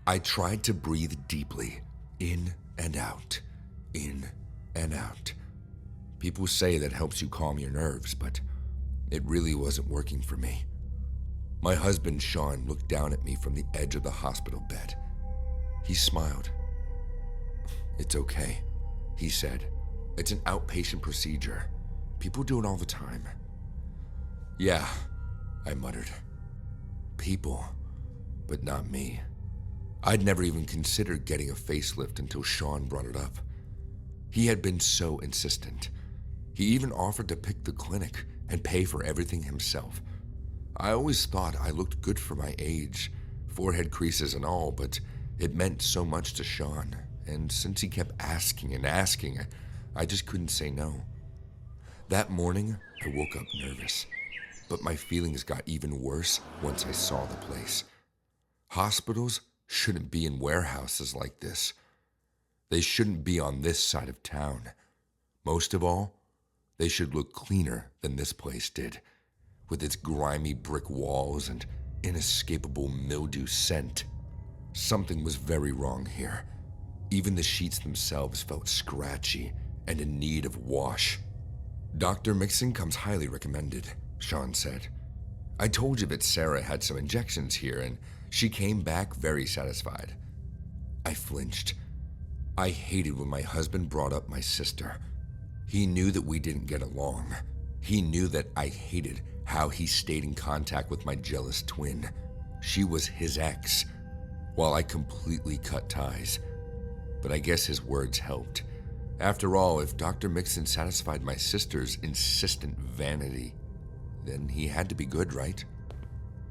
I tried to breathe deeply, in and out, in and out. People say that helps you calm your nerves, but it really wasn't working for me. My husband, Sean, looked down at me from the edge of the hospital bed. He smiled. "It's okay," he said. "It's an outpatient procedure. People do it all the time." "Yeah," I muttered. People, but not me. I'd never even considered getting a facelift until Sean brought it up. He had been so insistent. He even offered to pick the clinic and pay for everything himself. I always thought I looked good for my age, forehead creases and all, but it meant so much to Sean, and since he kept asking and asking, I just couldn't say no. That morning, I woke up nervous, but my feelings got even worse once I saw the place. Hospitals shouldn't be in warehouses like this. They shouldn't be on this side of town. Most of all, they should look cleaner than this place did, with its grimy brick walls and inescapable mildew scent. Something was very wrong here. Even the sheets themselves felt scratchy and in need of wash. "Dr. Mixon comes highly recommended," Sean said. "I told you that Sarah had some injections here, and she came back very satisfied." I flinched. I hated when my husband brought up my sister. He knew that we didn't get along. He knew that I hated how he stayed in contact with my jealous twin. She was his ex, while I completely cut ties. But I guess his words helped. After all, if Dr. Mixon satisfied my sister's insistent vanity, then he had to be good, right?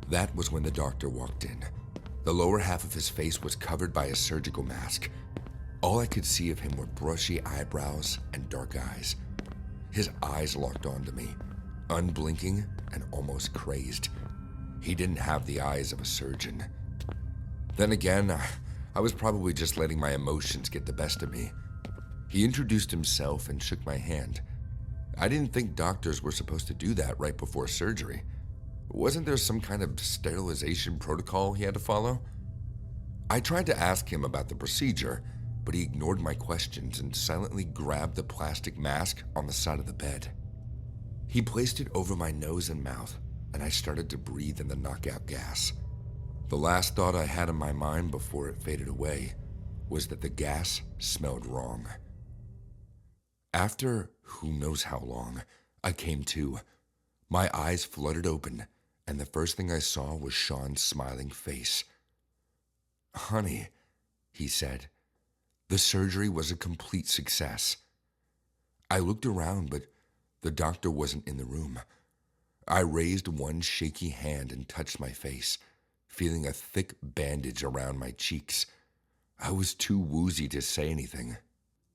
That was when the doctor walked in. The lower half of his face was covered by a surgical mask. All I could see of him were brushy eyebrows and dark eyes. His eyes locked onto me, unblinking and almost crazed. He didn't have the eyes of a surgeon. Then again, I was probably just letting my emotions get the best of me. He introduced himself and shook my hand. I didn't think doctors were supposed to do that right before surgery. Wasn't there some kind of sterilization protocol he had to follow? I tried to ask him about the procedure, but he ignored my questions and silently grabbed the plastic mask on the side of the bed. He placed it over my nose and mouth, and I started to breathe in the knockout gas. The last thought I had in my mind before it faded away was that the gas smelled wrong. After who knows how long, I came to. My eyes fluttered open, and the first thing I saw was Sean's smiling face. "Honey," he said, "the surgery was a complete success." I looked around, but the doctor wasn't in the room. I raised one shaky hand and touched my face, feeling a thick bandage around my cheeks. I was too woozy to say anything.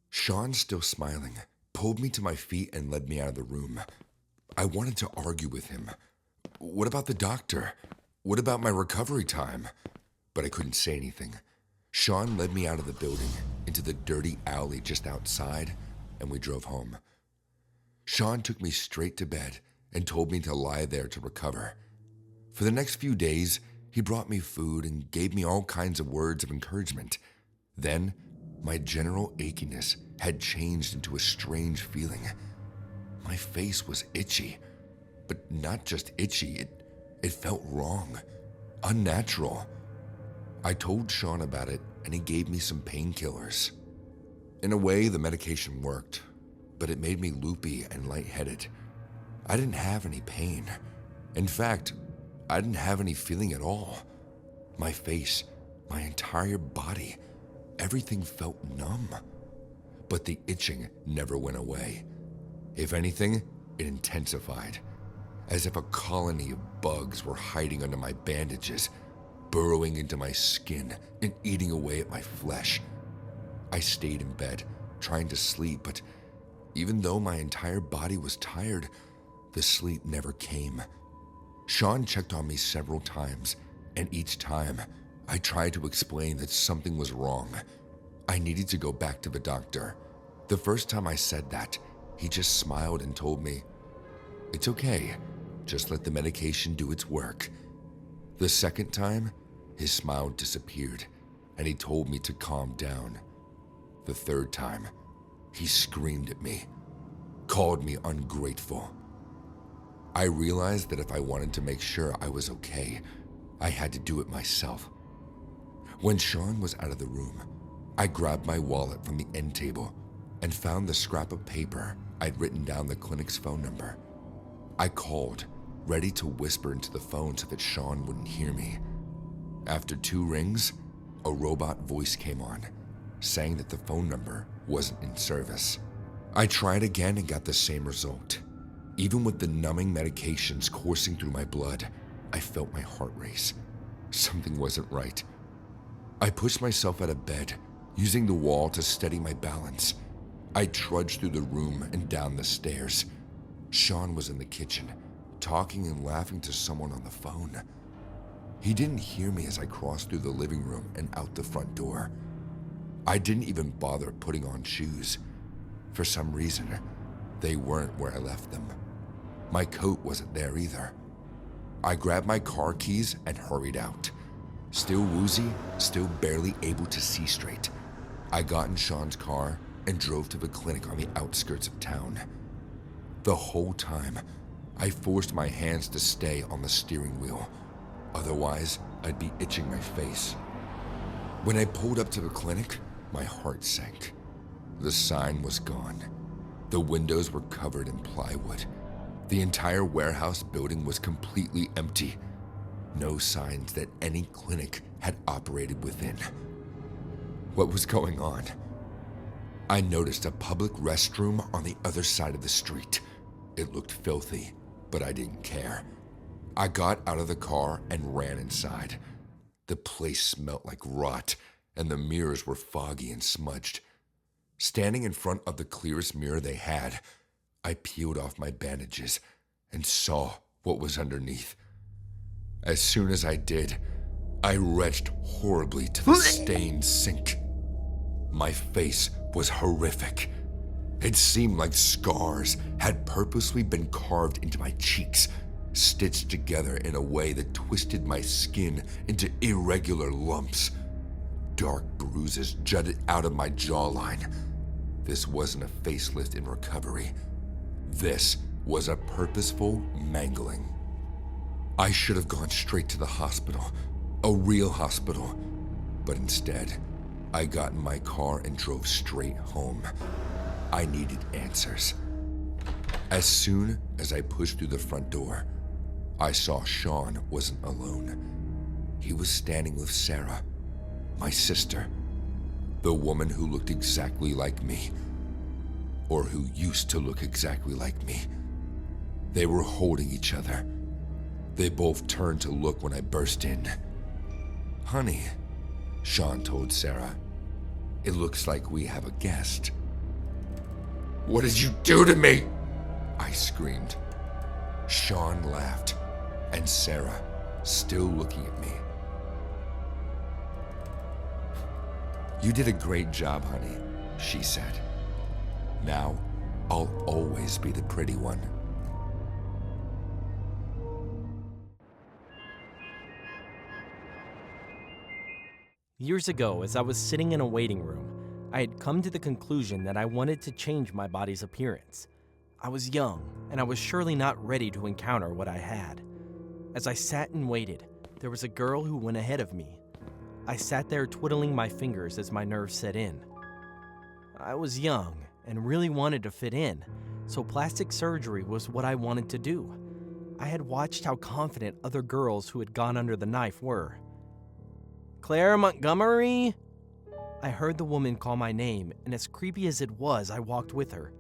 Sean, still smiling, pulled me to my feet and led me out of the room. I wanted to argue with him. What about the doctor? What about my recovery time? But I couldn't say anything. Sean led me out of the building, into the dirty alley just outside, and we drove home. Sean took me straight to bed and told me to lie there to recover. For the next few days, he brought me food and gave me all kinds of words of encouragement. Then, my general achiness had changed into a strange feeling. My face was itchy, but not just itchy, it felt wrong, unnatural. I told Sean about it, and he gave me some painkillers. In a way, the medication worked, but it made me loopy and lightheaded. I didn't have any pain. In fact, I didn't have any feeling at all. My face, my entire body, everything felt numb. But the itching never went away. If anything, it intensified, as if a colony of bugs were hiding under my bandages, burrowing into my skin and eating away at my flesh. I stayed in bed, trying to sleep, but even though my entire body was tired, the sleep never came. Sean checked on me several times, and each time, I tried to explain that something was wrong. I needed to go back to the doctor. The first time I said that, he just smiled and told me, "It's okay, just let the medication do its work." The second time, his smile disappeared, and he told me to calm down. The third time, he screamed at me, called me ungrateful. I realized that if I wanted to make sure I was okay, I had to do it myself. When Sean was out of the room, I grabbed my wallet from the end table and found the scrap of paper I'd written down the clinic's phone number. I called, ready to whisper into the phone so that Sean wouldn't hear me. After 2 rings, a robot voice came on, saying that the phone number wasn't in service. I tried again and got the same result. Even with the numbing medications coursing through my blood, I felt my heart race. Something wasn't right. I pushed myself out of bed, using the wall to steady my balance. I trudged through the room and down the stairs. Sean was in the kitchen, talking and laughing to someone on the phone. He didn't hear me as I crossed through the living room and out the front door. I didn't even bother putting on shoes. For some reason, they weren't where I left them. My coat wasn't there either. I grabbed my car keys and hurried out. Still woozy, still barely able to see straight, I got in Sean's car and drove to the clinic on the outskirts of town. The whole time, I forced my hands to stay on the steering wheel. Otherwise, I'd be itching my face. When I pulled up to the clinic, my heart sank. The sign was gone. The windows were covered in plywood. The entire warehouse building was completely empty. No signs that any clinic had operated within. What was going on? I noticed a public restroom on the other side of the street. It looked filthy, but I didn't care. I got out of the car and ran inside. The place smelled like rot, and the mirrors were foggy and smudged. Standing in front of the clearest mirror they had, I peeled off my bandages and saw what was underneath. As soon as I did, I retched horribly to the stained sink. My face was horrific. It seemed like scars had purposely been carved into my cheeks, stitched together in a way that twisted my skin into irregular lumps. Dark bruises jutted out of my jawline. This wasn't a facelift in recovery. This was a purposeful mangling. I should have gone straight to the hospital, a real hospital, but instead, I got in my car and drove straight home. I needed answers. As soon as I pushed through the front door, I saw Sean wasn't alone. He was standing with Sarah, my sister, the woman who looked exactly like me, or who used to look exactly like me. They were holding each other. They both turned to look when I burst in. "Honey," Sean told Sarah, "it looks like we have a guest." "What did you do to me?" I screamed. Sean laughed, and Sarah, still looking at me. "You did a great job, honey," she said. "Now, I'll always be the pretty one." Years ago, as I was sitting in a waiting room, I had come to the conclusion that I wanted to change my body's appearance. I was young, and I was surely not ready to encounter what I had. As I sat and waited, there was a girl who went ahead of me. I sat there twiddling my fingers as my nerves set in. I was young and really wanted to fit in, so plastic surgery was what I wanted to do. I had watched how confident other girls who had gone under the knife were. "Claire Montgomery?" I heard the woman call my name, and as creepy as it was, I walked with her.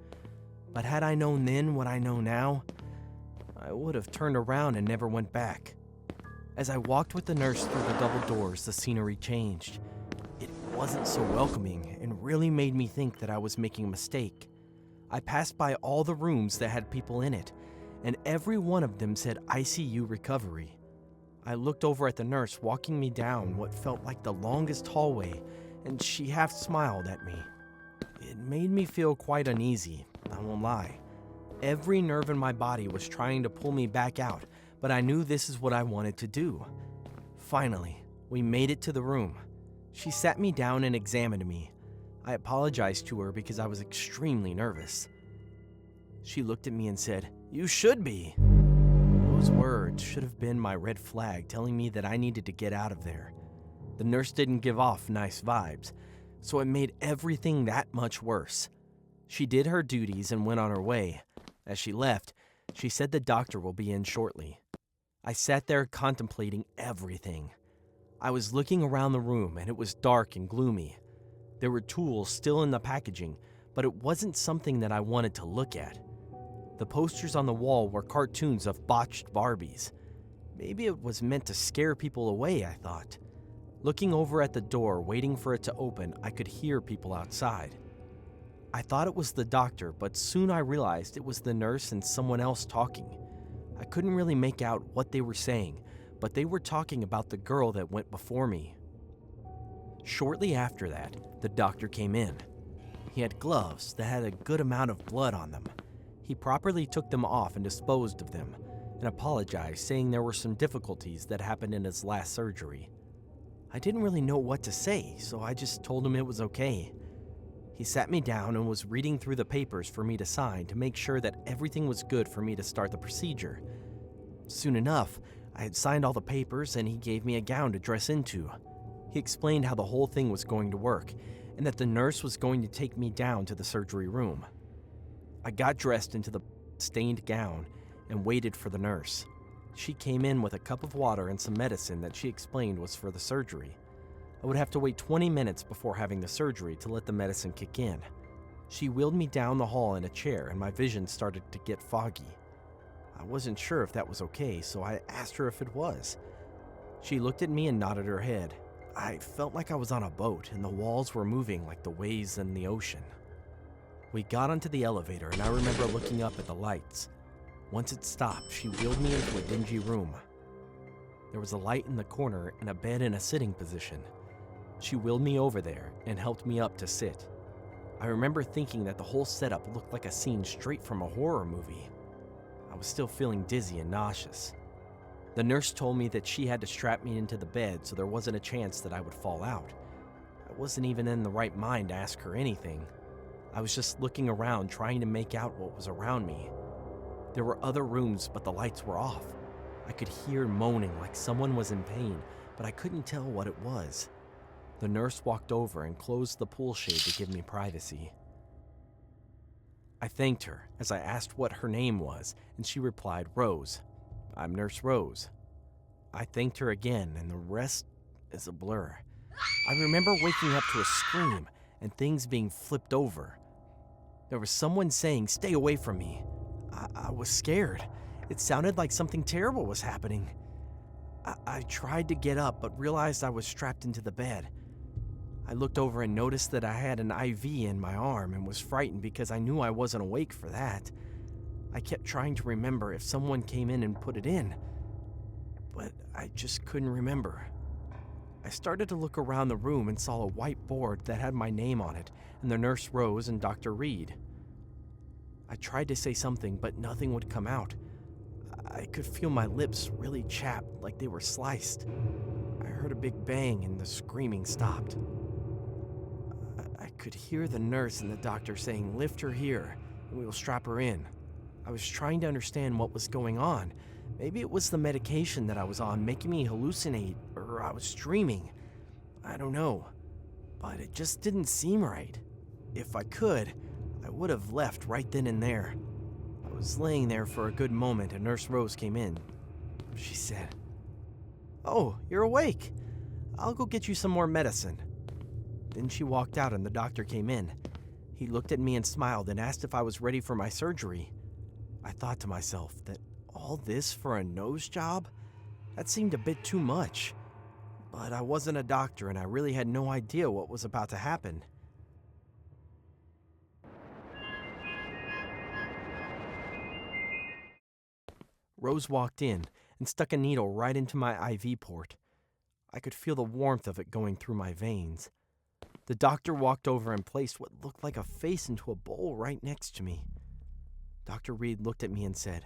But had I known then what I know now, I would have turned around and never went back. As I walked with the nurse through the double doors, the scenery changed. It wasn't so welcoming and really made me think that I was making a mistake. I passed by all the rooms that had people in it, and every one of them said ICU recovery. I looked over at the nurse walking me down what felt like the longest hallway, and she half smiled at me. It made me feel quite uneasy, I won't lie. Every nerve in my body was trying to pull me back out, but I knew this is what I wanted to do. Finally, we made it to the room. She sat me down and examined me. I apologized to her because I was extremely nervous. She looked at me and said, "You should be." Those words should have been my red flag telling me that I needed to get out of there. The nurse didn't give off nice vibes, so it made everything that much worse. She did her duties and went on her way. As she left, she said the doctor will be in shortly. I sat there contemplating everything. I was looking around the room and it was dark and gloomy. There were tools still in the packaging, but it wasn't something that I wanted to look at. The posters on the wall were cartoons of botched Barbies. Maybe it was meant to scare people away, I thought. Looking over at the door, waiting for it to open, I could hear people outside. I thought it was the doctor, but soon I realized it was the nurse and someone else talking. I couldn't really make out what they were saying, but they were talking about the girl that went before me. Shortly after that, the doctor came in. He had gloves that had a good amount of blood on them. He properly took them off and disposed of them, and apologized, saying there were some difficulties that happened in his last surgery. I didn't really know what to say, so I just told him it was okay. He sat me down and was reading through the papers for me to sign to make sure that everything was good for me to start the procedure. Soon enough, I had signed all the papers and he gave me a gown to dress into. He explained how the whole thing was going to work and that the nurse was going to take me down to the surgery room. I got dressed into the stained gown and waited for the nurse. She came in with a cup of water and some medicine that she explained was for the surgery. I would have to wait 20 minutes before having the surgery to let the medicine kick in. She wheeled me down the hall in a chair and my vision started to get foggy. I wasn't sure if that was okay, so I asked her if it was. She looked at me and nodded her head. I felt like I was on a boat and the walls were moving like the waves in the ocean. We got onto the elevator and I remember looking up at the lights. Once it stopped, she wheeled me into a dingy room. There was a light in the corner and a bed in a sitting position. She wheeled me over there and helped me up to sit. I remember thinking that the whole setup looked like a scene straight from a horror movie. I was still feeling dizzy and nauseous. The nurse told me that she had to strap me into the bed so there wasn't a chance that I would fall out. I wasn't even in the right mind to ask her anything. I was just looking around trying to make out what was around me. There were other rooms, but the lights were off. I could hear moaning like someone was in pain, but I couldn't tell what it was. The nurse walked over and closed the pool shade to give me privacy. I thanked her as I asked what her name was, and she replied, "Rose. I'm Nurse Rose." I thanked her again, and the rest is a blur. I remember waking up to a scream and things being flipped over. There was someone saying, "Stay away from me." I was scared. It sounded like something terrible was happening. I tried to get up, but realized I was strapped into the bed. I looked over and noticed that I had an IV in my arm and was frightened because I knew I wasn't awake for that. I kept trying to remember if someone came in and put it in, but I just couldn't remember. I started to look around the room and saw a white board that had my name on it and the nurse Rose and Dr. Reed. I tried to say something, but nothing would come out. I could feel my lips really chapped, like they were sliced. I heard a big bang and the screaming stopped. I could hear the nurse and the doctor saying, "Lift her here, and we will strap her in." I was trying to understand what was going on. Maybe it was the medication that I was on making me hallucinate, or I was dreaming. I don't know, but it just didn't seem right. If I could, I would have left right then and there. I was laying there for a good moment and Nurse Rose came in. She said, "Oh, you're awake. I'll go get you some more medicine." Then she walked out and the doctor came in. He looked at me and smiled and asked if I was ready for my surgery. I thought to myself that all this for a nose job? That seemed a bit too much. But I wasn't a doctor and I really had no idea what was about to happen. Rose walked in and stuck a needle right into my IV port. I could feel the warmth of it going through my veins. The doctor walked over and placed what looked like a face into a bowl right next to me. Dr. Reed looked at me and said,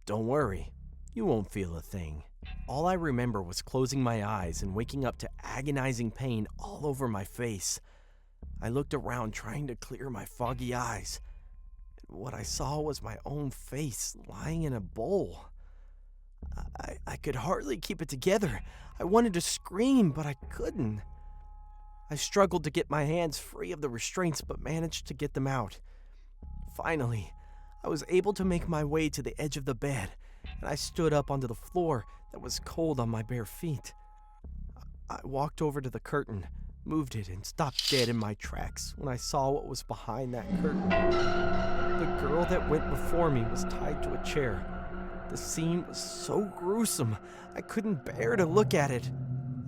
"Don't worry. You won't feel a thing. All I remember was closing my eyes and waking up to agonizing pain all over my face. I looked around trying to clear my foggy eyes. What I saw was my own face lying in a bowl. I could hardly keep it together. I wanted to scream, but I couldn't. I struggled to get my hands free of the restraints, but managed to get them out. Finally, I was able to make my way to the edge of the bed, and I stood up onto the floor that was cold on my bare feet. I walked over to the curtain, moved it, and stopped dead in my tracks when I saw what was behind that curtain. The girl that went before me was tied to a chair. The scene was so gruesome, I couldn't bear to look at it.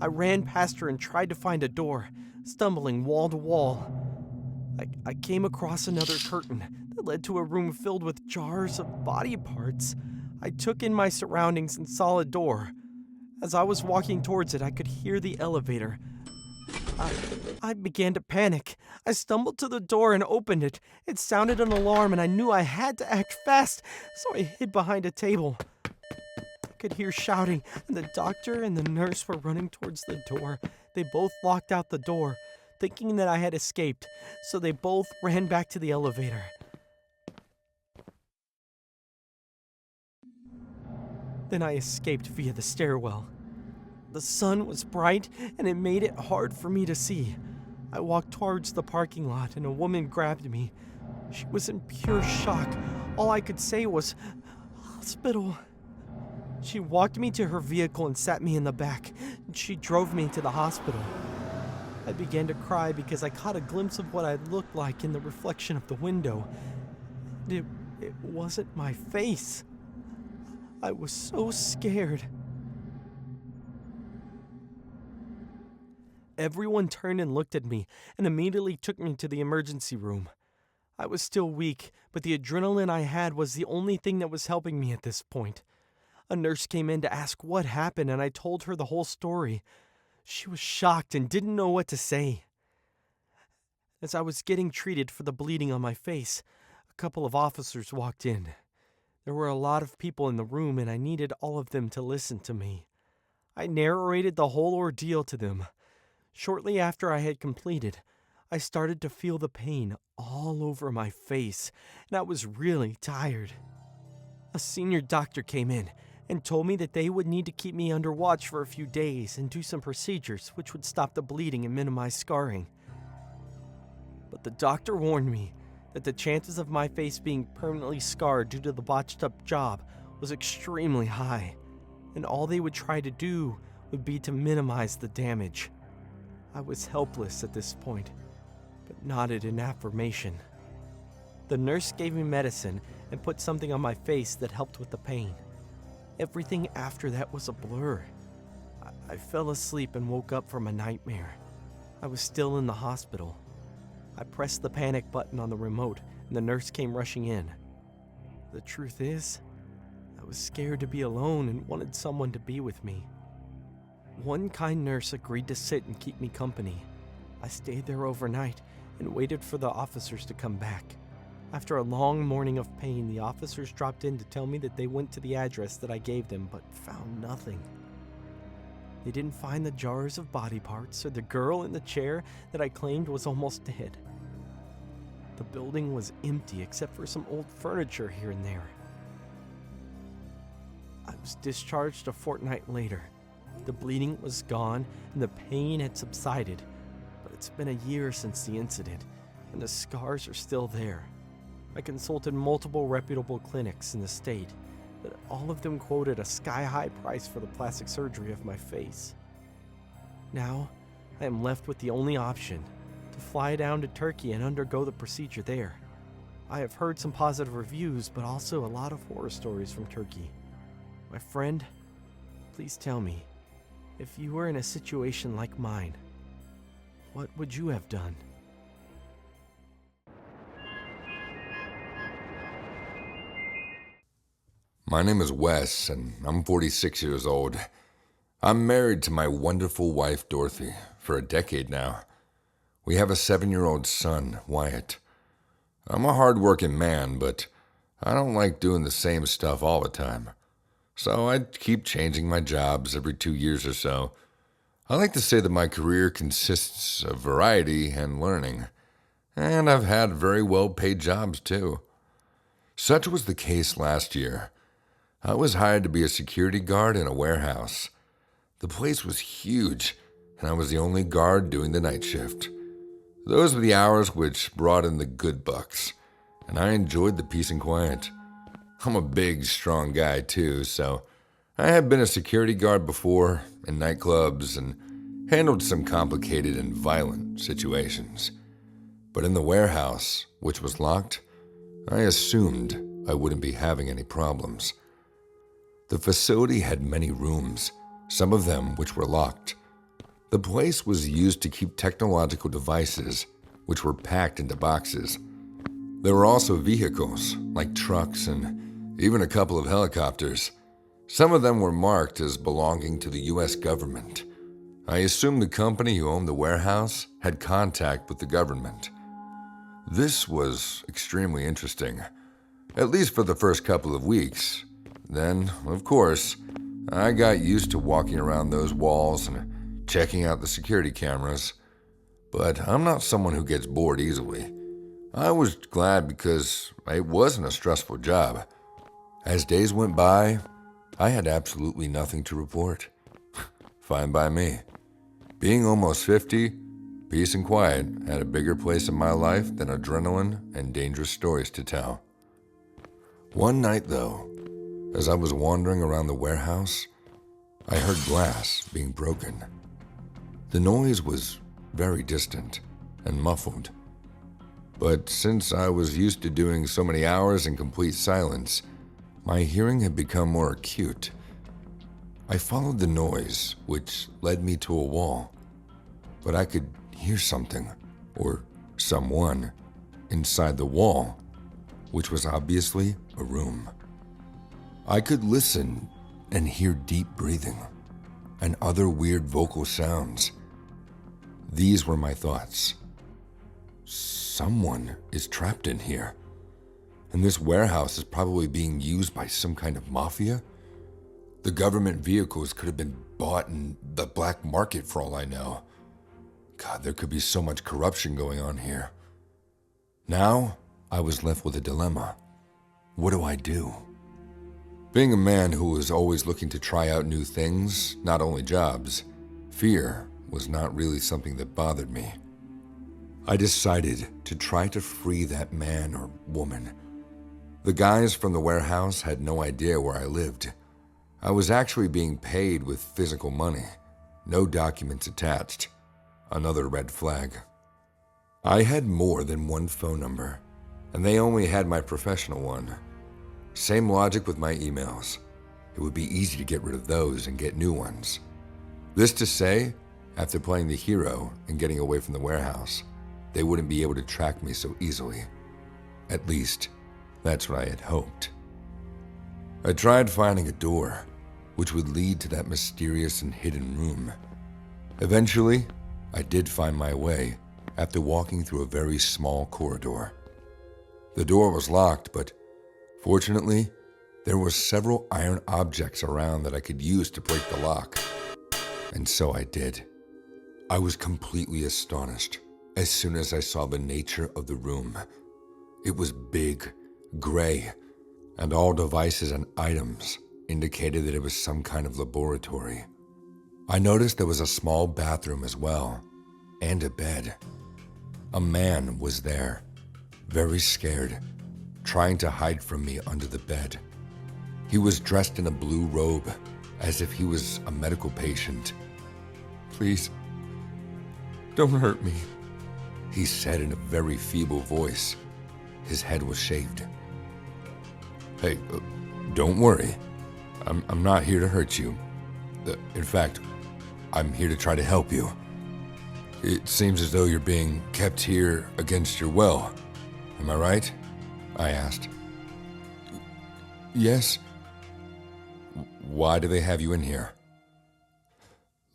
I ran past her and tried to find a door, stumbling wall to wall. I came across another curtain that led to a room filled with jars of body parts. I took in my surroundings and saw a door. As I was walking towards it, I could hear the elevator. I began to panic. I stumbled to the door and opened it. It sounded an alarm, and I knew I had to act fast, so I hid behind a table. I could hear shouting, and the doctor and the nurse were running towards the door. They both locked out the door, thinking that I had escaped, so they both ran back to the elevator. Then I escaped via the stairwell. The sun was bright, and it made it hard for me to see. I walked towards the parking lot, and a woman grabbed me. She was in pure shock. All I could say was, "Hospital." She walked me to her vehicle and sat me in the back. She drove me to the hospital. I began to cry because I caught a glimpse of what I looked like in the reflection of the window. It wasn't my face. I was so scared. Everyone turned and looked at me and immediately took me to the emergency room. I was still weak, but the adrenaline I had was the only thing that was helping me at this point. A nurse came in to ask what happened, and I told her the whole story. She was shocked and didn't know what to say. As I was getting treated for the bleeding on my face, a couple of officers walked in. There were a lot of people in the room, and I needed all of them to listen to me. I narrated the whole ordeal to them. Shortly after I had completed, I started to feel the pain all over my face, and I was really tired. A senior doctor came in and told me that they would need to keep me under watch for a few days and do some procedures which would stop the bleeding and minimize scarring. But the doctor warned me that the chances of my face being permanently scarred due to the botched up job was extremely high, and all they would try to do would be to minimize the damage. I was helpless at this point, but nodded in affirmation. The nurse gave me medicine and put something on my face that helped with the pain. Everything after that was a blur. I fell asleep and woke up from a nightmare. I was still in the hospital. I pressed the panic button on the remote, and the nurse came rushing in. The truth is, I was scared to be alone and wanted someone to be with me. One kind nurse agreed to sit and keep me company. I stayed there overnight and waited for the officers to come back. After a long morning of pain, the officers dropped in to tell me that they went to the address that I gave them but found nothing. They didn't find the jars of body parts or the girl in the chair that I claimed was almost dead. The building was empty except for some old furniture here and there. I was discharged a fortnight later. The bleeding was gone and the pain had subsided, but it's been a year since the incident, and the scars are still there. I consulted multiple reputable clinics in the state, but all of them quoted a sky-high price for the plastic surgery of my face. Now, I am left with the only option, to fly down to Turkey and undergo the procedure there. I have heard some positive reviews, but also a lot of horror stories from Turkey. My friend, please tell me, if you were in a situation like mine, what would you have done? My name is Wes, and I'm 46 years old. I'm married to my wonderful wife, Dorothy, for a decade now. We have a 7-year-old son, Wyatt. I'm a hard-working man, but I don't like doing the same stuff all the time. so I'd keep changing my jobs every 2 years or so. I like to say that my career consists of variety and learning, and I've had very well-paid jobs too. Such was the case last year. I was hired to be a security guard in a warehouse. The place was huge, and I was the only guard doing the night shift. Those were the hours which brought in the good bucks, and I enjoyed the peace and quiet. I'm a big, strong guy too, so I had been a security guard before in nightclubs and handled some complicated and violent situations. But in the warehouse, which was locked, I assumed I wouldn't be having any problems. The facility had many rooms, some of them which were locked. The place was used to keep technological devices, which were packed into boxes. There were also vehicles, like trucks and even a couple of helicopters. Some of them were marked as belonging to the U.S. government. I assumed the company who owned the warehouse had contact with the government. This was extremely interesting, at least for the first couple of weeks. Then, of course, I got used to walking around those walls and checking out the security cameras. But I'm not someone who gets bored easily. I was glad because it wasn't a stressful job. As days went by, I had absolutely nothing to report. Fine by me. Being almost 50, peace and quiet had a bigger place in my life than adrenaline and dangerous stories to tell. One night, though, as I was wandering around the warehouse, I heard glass being broken. The noise was very distant and muffled. But since I was used to doing so many hours in complete silence, my hearing had become more acute. I followed the noise, which led me to a wall, but I could hear something, or someone, inside the wall, which was obviously a room. I could listen and hear deep breathing and other weird vocal sounds. These were my thoughts. Someone is trapped in here, and this warehouse is probably being used by some kind of mafia. The government vehicles could have been bought in the black market for all I know. God, there could be so much corruption going on here. Now, I was left with a dilemma. What do I do? Being a man who was always looking to try out new things, not only jobs, fear was not really something that bothered me. I decided to try to free that man or woman. The guys from the warehouse had no idea where I lived. I was actually being paid with physical money, no documents attached. Another red flag. I had more than one phone number, and they only had my professional one. Same logic with my emails. It would be easy to get rid of those and get new ones. This to say, after playing the hero and getting away from the warehouse, they wouldn't be able to track me so easily. At least, that's what I had hoped. I tried finding a door, which would lead to that mysterious and hidden room. Eventually, I did find my way after walking through a very small corridor. The door was locked, but fortunately, there were several iron objects around that I could use to break the lock. And so I did. I was completely astonished as soon as I saw the nature of the room. It was big, gray, and all devices and items indicated that it was some kind of laboratory. I noticed there was a small bathroom as well, and a bed. A man was there, very scared, trying to hide from me under the bed. He was dressed in a blue robe, as if he was a medical patient. "Please, don't hurt me," he said in a very feeble voice. His head was shaved. "Hey, don't worry. I'm not here to hurt you. In fact, I'm here to try to help you. It seems as though you're being kept here against your will. Am I right?" I asked. "Yes." "Why do they have you in here?"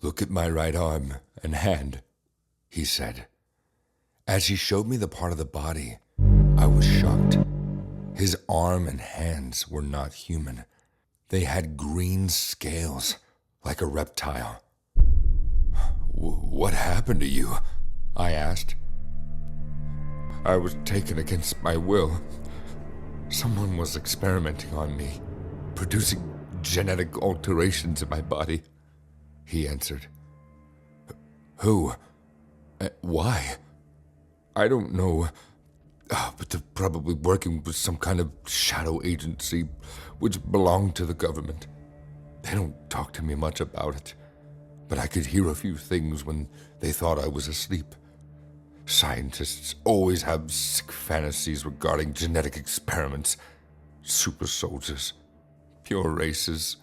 "Look at my right arm and hand," he said. As he showed me the part of the body, I was shocked. His arm and hands were not human. They had green scales, like a reptile. What happened to you? I asked. I was taken against my will. Someone was experimenting on me, producing genetic alterations in my body, he answered. Who? Why? I don't know, but they're probably working with some kind of shadow agency which belonged to the government. They don't talk to me much about it, but I could hear a few things when they thought I was asleep. Scientists always have sick fantasies regarding genetic experiments, super soldiers, pure races,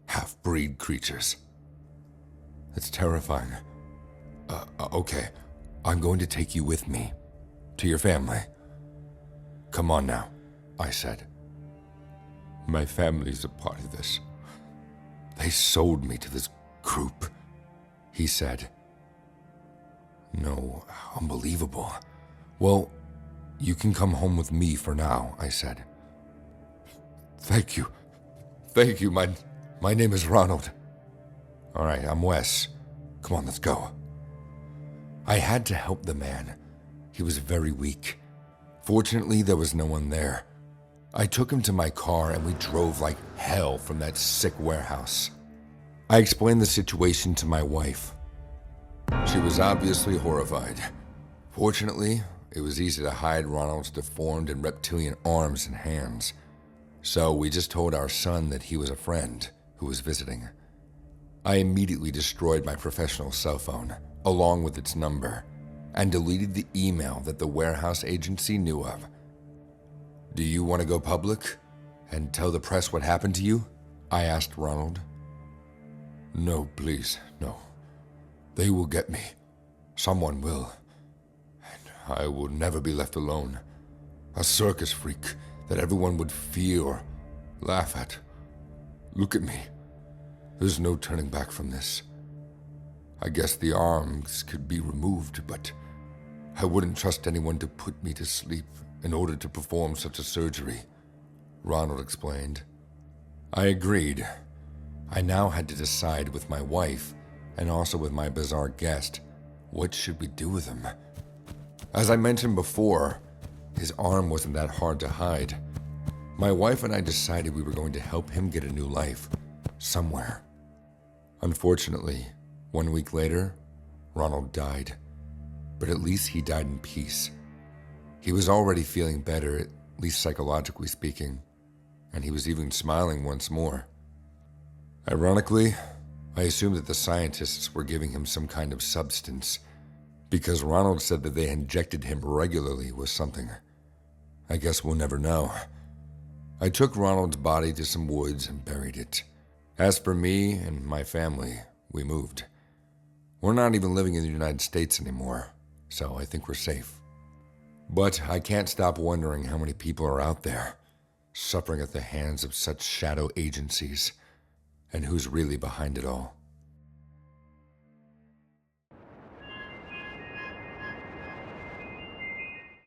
half-breed creatures. It's terrifying. Okay, I'm going to take you with me, to your family. Come on now, I said. My family's a part of this. They sold me to this group, he said. No, unbelievable. Well, you can come home with me for now, I said. Thank you. Thank you, my name is Ronald. All right, I'm Wes. Come on, let's go. I had to help the man. He was very weak. Fortunately, there was no one there. I took him to my car and we drove like hell from that sick warehouse. I explained the situation to my wife. She was obviously horrified. Fortunately, it was easy to hide Ronald's deformed and reptilian arms and hands. So we just told our son that he was a friend who was visiting. I immediately destroyed my professional cell phone, along with its number, and deleted the email that the warehouse agency knew of. Do you want to go public and tell the press what happened to you? I asked Ronald. No, please, no. They will get me. Someone will. And I will never be left alone. A circus freak that everyone would fear or laugh at. Look at me. There's no turning back from this. I guess the arms could be removed, but I wouldn't trust anyone to put me to sleep in order to perform such a surgery, Ronald explained. I agreed. I now had to decide with my wife, and also with my bizarre guest, what should we do with him? As I mentioned before, his arm wasn't that hard to hide. My wife and I decided we were going to help him get a new life, somewhere. Unfortunately, 1 week later, Ronald died. But at least he died in peace. He was already feeling better, at least psychologically speaking, and he was even smiling once more. Ironically, I assumed that the scientists were giving him some kind of substance, because Ronald said that they injected him regularly with something. I guess we'll never know. I took Ronald's body to some woods and buried it. As for me and my family, we moved. We're not even living in the United States anymore, so I think we're safe. But I can't stop wondering how many people are out there, suffering at the hands of such shadow agencies, and who's really behind it all.